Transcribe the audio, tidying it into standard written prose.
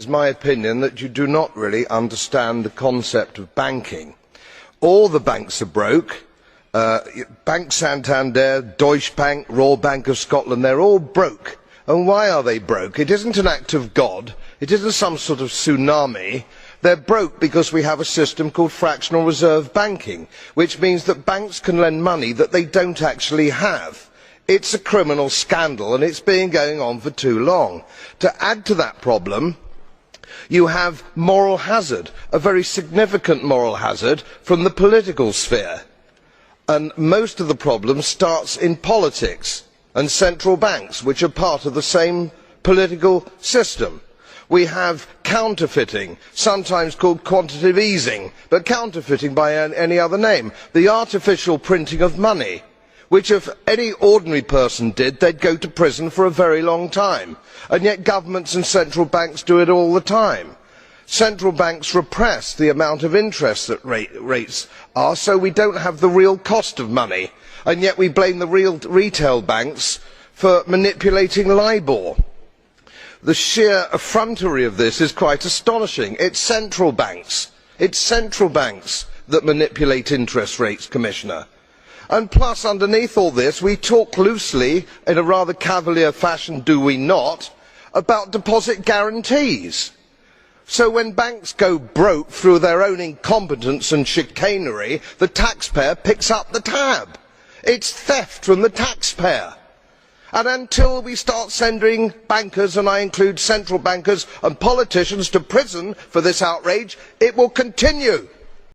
It is my opinion that you do not really understand the concept of banking. All the banks are broke. Bank Santander, Deutsche Bank, Royal Bank of Scotland, they are all broke. And why are they broke? It isn't an act of God. It isn't some sort of tsunami. They are broke because we have a system called fractional reserve banking, which means that banks can lend money that they don't actually have. It is a criminal scandal and it has been going on for too long. To add to that problem, you have moral hazard, a very significant moral hazard from the political sphere. And most of the problem starts in politics and central banks, which are part of the same political system. We have counterfeiting, sometimes called quantitative easing, but counterfeiting by any other name. The artificial printing of money, which if any ordinary person did, they'd go to prison for a very long time. And yet governments and central banks do it all the time. Central banks repress the amount of interest that rates are, so we don't have the real cost of money. And yet we blame the real retail banks for manipulating LIBOR. The sheer effrontery of this is quite astonishing. It's central banks that manipulate interest rates, Commissioner. And plus, underneath all this, we talk loosely, in a rather cavalier fashion, do we not, about deposit guarantees. So when banks go broke through their own incompetence and chicanery, the taxpayer picks up the tab. It's theft from the taxpayer. And until we start sending bankers, and I include central bankers and politicians, to prison for this outrage, it will continue.